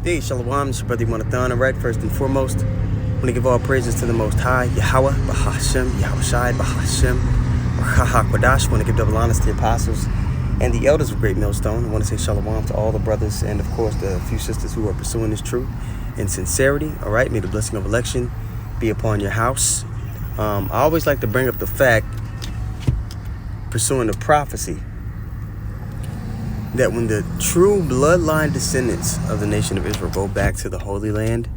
Hey, Shalom, it's your brother Yonathan. All right, first and foremost, I want to give all praises to the Most High, Yahweh, Bahashem, Yahweh Shai, Bahashem, Rahahakwadash. I want to give double honors to the apostles and the elders of Great Millstone. I want to say Shalom to all the brothers and, of course, the few sisters who are pursuing this truth in sincerity. All right, may the blessing of election be upon your house. I always like to bring up the fact, pursuing the prophecy, that when the true bloodline descendants of the nation of Israel go back to the Holy Land,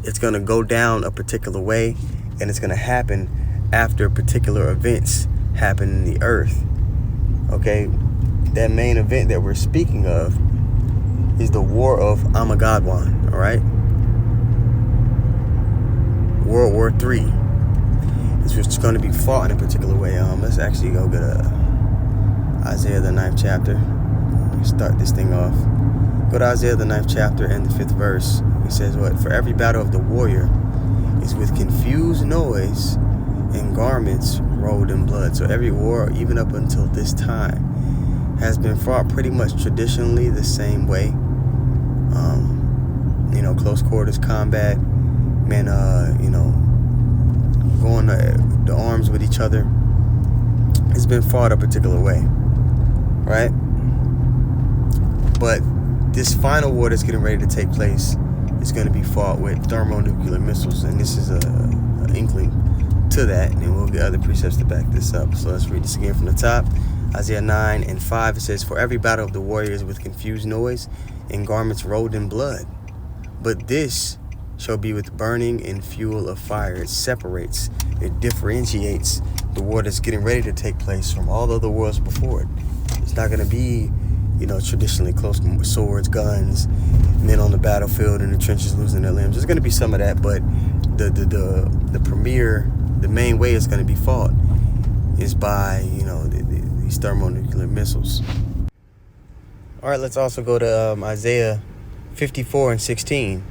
it's going to go down a particular way, and it's going to happen after particular events happen in the earth. Okay, that main event that we're speaking of is the War of Armageddon, all right? World War III. It's going to be fought in a particular way. Let's actually go get Isaiah the 9th chapter. Start this thing off. Go to Isaiah the 9th chapter and the 5th verse. He says what? For every battle of the warrior is with confused noise and garments rolled in blood. So every war, even up until this time, has been fought pretty much traditionally the same way. Close quarters combat, men, going to arms with each other. It's been fought a particular way, right? But this final war that's getting ready to take place is going to be fought with thermonuclear missiles, and this is an inkling to that, and we'll get other precepts to back this up. So let's read this again from the top. Isaiah 9 and 5, it says, For every battle of the warriors with confused noise and garments rolled in blood. But this shall be with burning and fuel of fire. It separates, it differentiates the war that's getting ready to take place from all other wars before it. It's not going to be, traditionally close swords, guns, men on the battlefield in the trenches losing their limbs. There's going to be some of that, but the main way it's going to be fought is by, these thermonuclear missiles. All right, let's also go to Isaiah 54 and 16.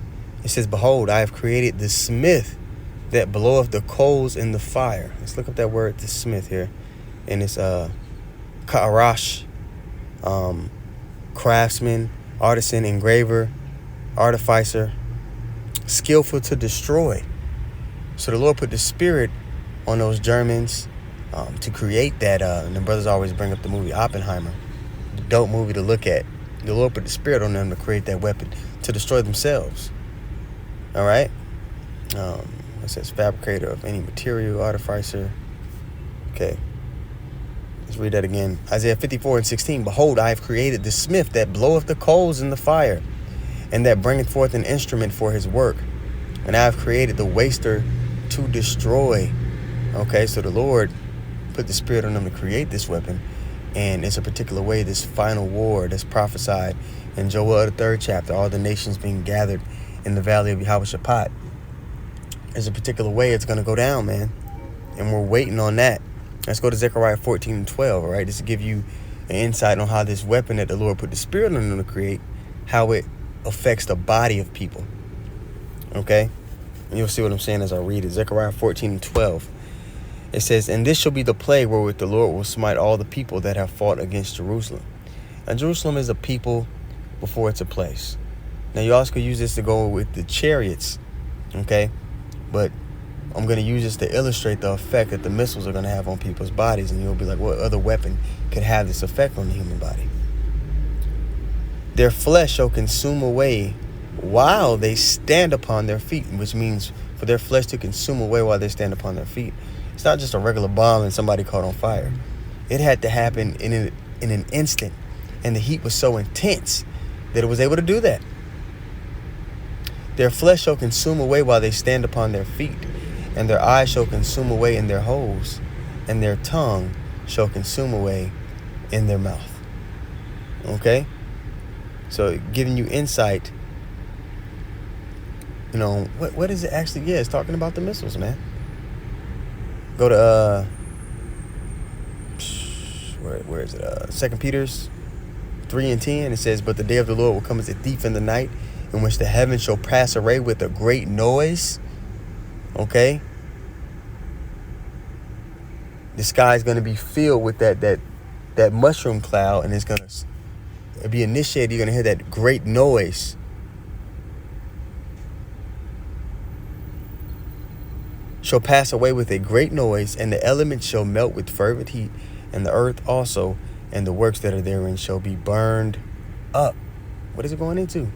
It says, Behold, I have created the smith that bloweth the coals in the fire. Let's look up that word, the smith here. And it's Ka'arash, craftsman, artisan, engraver, artificer, skillful to destroy. So the Lord put the spirit on those Germans to create that. And the brothers always bring up the movie Oppenheimer, the dope movie to look at. The Lord put the spirit on them to create that weapon to destroy themselves. All right. It says fabricator of any material, artificer. Okay. Let's read that again. Isaiah 54 and 16. Behold, I have created the smith that bloweth the coals in the fire, and that bringeth forth an instrument for his work. And I have created the waster to destroy. Okay, so the Lord put the spirit on them to create this weapon. And it's a particular way, this final war that's prophesied in Joel, the 3rd chapter, all the nations being gathered in the valley of Yehoshaphat. There's a particular way it's going to go down, man. And we're waiting on that. Let's go to Zechariah 14 and 12, all right? This will give you an insight on how this weapon that the Lord put the spirit on them to create, how it affects the body of people. Okay? And you'll see what I'm saying as I read it. Zechariah 14 and 12. It says, And this shall be the plague wherewith the Lord will smite all the people that have fought against Jerusalem. Now, Jerusalem is a people before it's a place. Now, you also could use this to go with the chariots, okay? But I'm going to use this to illustrate the effect that the missiles are going to have on people's bodies. And you'll be like, what other weapon could have this effect on the human body? Their flesh shall consume away while they stand upon their feet, which means for their flesh to consume away while they stand upon their feet. It's not just a regular bomb and somebody caught on fire. It had to happen in an instant. And the heat was so intense that it was able to do that. Their flesh shall consume away while they stand upon their feet, and their eyes shall consume away in their holes, and their tongue shall consume away in their mouth. Okay? So giving you insight, what is it actually? Yeah, it's talking about the missiles, man. Go to, where is it? 2 Peter 3 and 10. It says, But the day of the Lord will come as a thief in the night, in which the heavens shall pass away with a great noise. Okay? The sky is going to be filled with that mushroom cloud, and it's going to be initiated. You're going to hear that great noise shall pass away with a great noise, and the elements shall melt with fervent heat, and the earth also, and the works that are therein shall be burned up. What is it going into?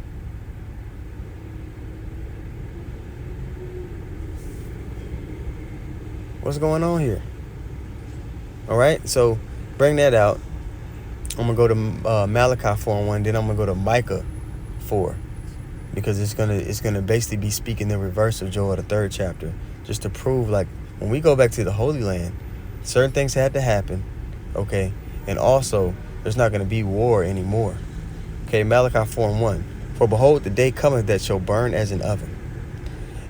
What's going on here? All right, so bring that out. I'm gonna go to Malachi 4:1, then I'm gonna go to Micah 4, because it's gonna basically be speaking the reverse of Joel the 3rd chapter, just to prove, like, when we go back to the Holy Land, certain things had to happen, okay, and also there's not gonna be war anymore. Okay, Malachi 4:1, for behold, the day cometh that shall burn as an oven,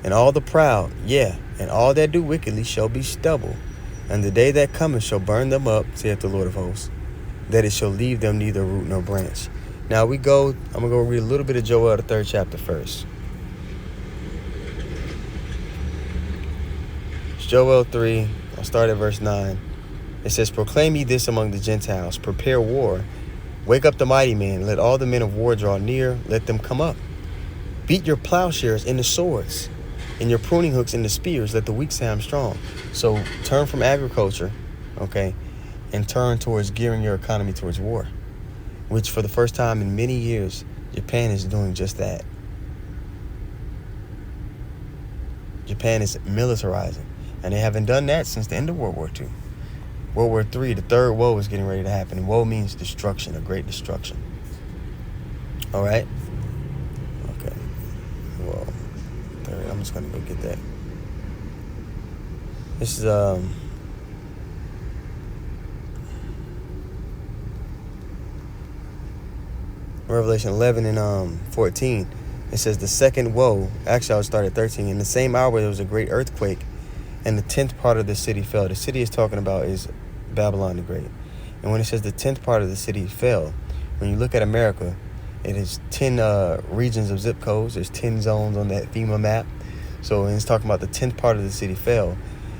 and all the proud, and all that do wickedly shall be stubble, and the day that cometh shall burn them up, saith the Lord of hosts, that it shall leave them neither root nor branch. Now I'm gonna go read a little bit of Joel the 3rd chapter first. It's Joel 3, I'll start at verse 9. It says, proclaim ye this among the Gentiles, prepare war, wake up the mighty men, let all the men of war draw near, let them come up. Beat your plowshares into swords, and your pruning hooks into spears, let the weak say I'm strong. So turn from agriculture, okay, and turn towards gearing your economy towards war, which for the first time in many years, Japan is doing just that. Japan is militarizing, and they haven't done that since the end of World War II. World War III, the third woe is getting ready to happen. And woe means destruction, a great destruction. All right? Okay. Well, third, I'm just going to go get that. This is, Revelation 11 and 14. It says the second woe, actually I'll start at 13. In the same hour there was a great earthquake, and the 10th part of the city fell. The city is talking about is Babylon the Great. And when it says the 10th part of the city fell, when you look at America, it is 10 regions of zip codes. There's 10 zones on that FEMA map. So when it's talking about the 10th part of the city fell,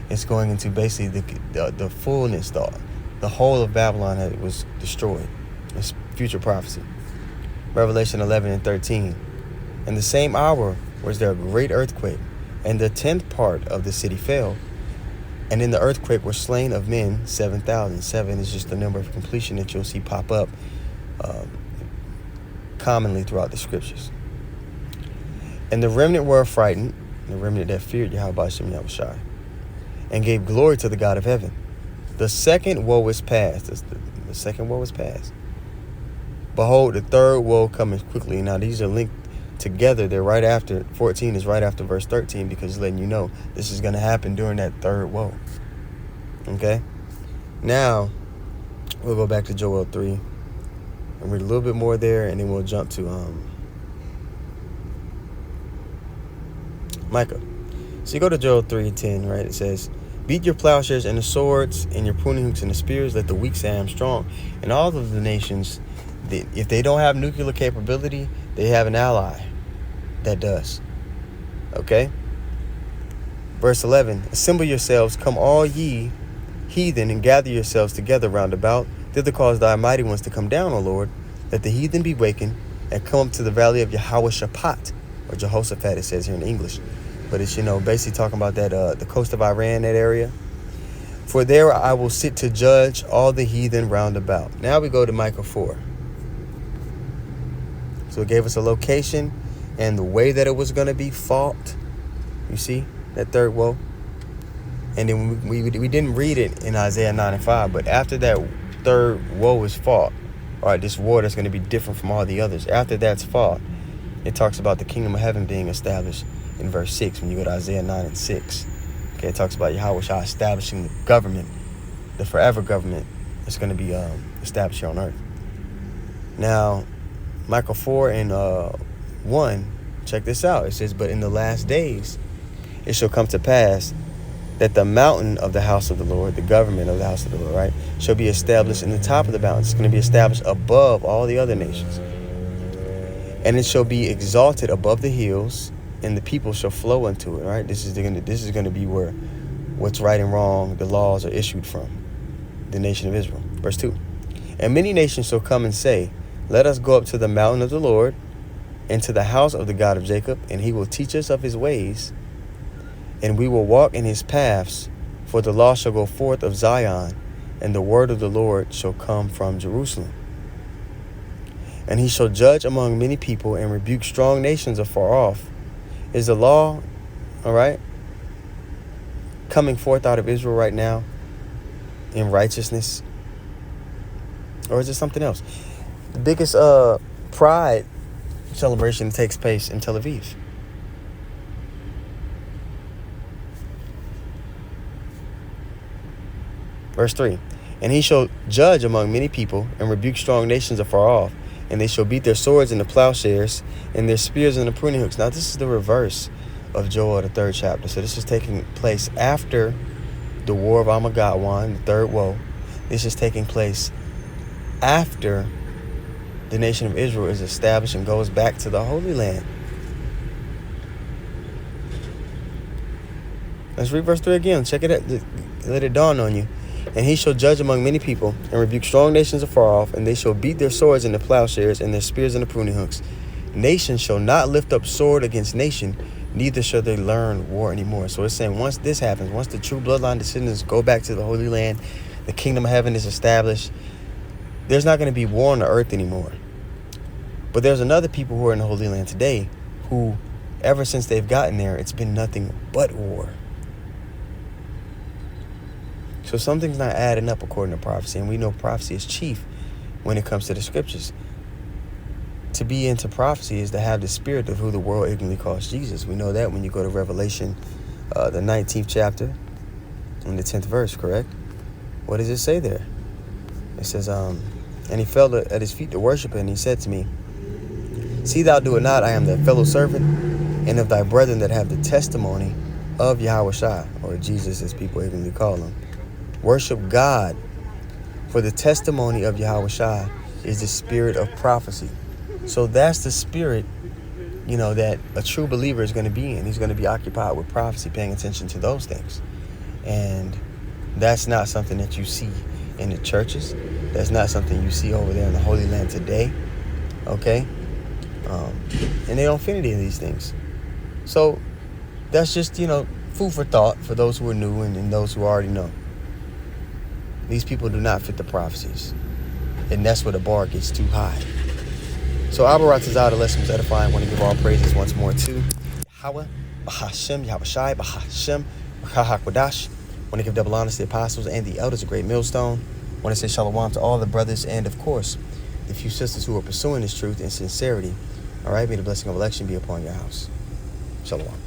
it's going into basically the fullness, the whole of Babylon was destroyed. It's future prophecy. Revelation 11 and 13. In the same hour was there a great earthquake, and the 10th part of the city fell. And in the earthquake were slain of men 7,000. 7 is just the number of completion that you'll see pop up commonly throughout the scriptures. And the remnant were affrighted, the remnant that feared Yahweh Shem Yahushai, and gave glory to the God of heaven. The second woe is past. The second woe is past. Behold, the third woe cometh quickly. Now these are linked together. They're right after, 14 is right after verse 13, because it's letting you know this is going to happen during that third woe. Okay? Now, we'll go back to Joel 3 and read a little bit more there, and then we'll jump to Micah. So you go to Joel 3:10, right? It says, beat your plowshares and the swords, and your pruning hooks and the spears, let the weak say I am strong. And all of the nations, if they don't have nuclear capability, they have an ally that does. Okay? Verse 11, assemble yourselves, come all ye heathen, and gather yourselves together round about. Thither cause thy mighty ones to come down, O Lord. Let the heathen be wakened, and come up to the valley of Jehoshaphat, or Jehoshaphat it says here in English. But it's, basically talking about that the coast of Iran, that area. For there I will sit to judge all the heathen round about. Now we go to Micah 4. So it gave us a location and the way that it was going to be fought. You see that third woe? And then we didn't read it in Isaiah 9 and 5. But after that third woe is fought, all right, this war that's going to be different from all the others. After that's fought, it talks about the kingdom of heaven being established in verse 6 when you go to Isaiah 9 and 6. Okay, it talks about Yahweh Shah establishing the government, the forever government that's going to be established here on earth. Now, Micah 4 and 1, check this out. It says, but in the last days it shall come to pass that the mountain of the house of the Lord, the government of the house of the Lord, right, shall be established in the top of the mountain. It's going to be established above all the other nations. And it shall be exalted above the hills, and the people shall flow unto it, right? This is going to be where what's right and wrong, the laws are issued from, the nation of Israel. Verse 2. And many nations shall come and say, let us go up to the mountain of the Lord, and to the house of the God of Jacob, and he will teach us of his ways, And we will walk in his paths, for the law shall go forth of Zion, and the word of the Lord shall come from Jerusalem. And he shall judge among many people and rebuke strong nations afar off. Is the law, all right, coming forth out of Israel right now in righteousness? Or is it something else? The biggest pride celebration takes place in Tel Aviv. Verse 3. And he shall judge among many people and rebuke strong nations afar off. And they shall beat their swords into plowshares and their spears into pruning hooks. Now, this is the reverse of Joel, the 3rd chapter. So this is taking place after the war of Armageddon, the third woe. This is taking place after the nation of Israel is established and goes back to the Holy Land. Let's read verse 3 again. Check it out. Let it dawn on you. And he shall judge among many people and rebuke strong nations afar off, and they shall beat their swords into plowshares and their spears into pruning hooks. Nation shall not lift up sword against nation, neither shall they learn war anymore. So it's saying once this happens, once the true bloodline descendants go back to the Holy Land, the kingdom of heaven is established, there's not going to be war on the earth anymore. But there's another people who are in the Holy Land today who, ever since they've gotten there, it's been nothing but war. So something's not adding up according to prophecy, and we know prophecy is chief when it comes to the scriptures. To be into prophecy is to have the spirit of who the world ignorantly calls Jesus. We know that when you go to Revelation, the 19th chapter, in the 10th verse, correct? What does it say there? It says, and he fell at his feet to worship, and he said to me, See thou do it not, I am thy fellow servant, and of thy brethren that have the testimony of Yahushua, or Jesus as people ignorantly call him. Worship God, for the testimony of Yahushua is the spirit of prophecy. So that's the spirit, that a true believer is going to be in. He's going to be occupied with prophecy, paying attention to those things. And that's not something that you see in the churches. That's not something you see over there in the Holy Land today. Okay? And they don't fit any of these things. So that's just, food for thought for those who are new and those who already know. These people do not fit the prophecies. And that's where the bar gets too high. So Abarat Tazah, the lesson was edifying. I want to give all praises once more to Yahweh, Bahashem, Yahushai, Bahashem, Bahakwadash. I want to give double honors to the apostles and the elders, a great millstone. I want to say shalom to all the brothers and, of course, the few sisters who are pursuing this truth in sincerity. All right, may the blessing of election be upon your house. Shalom.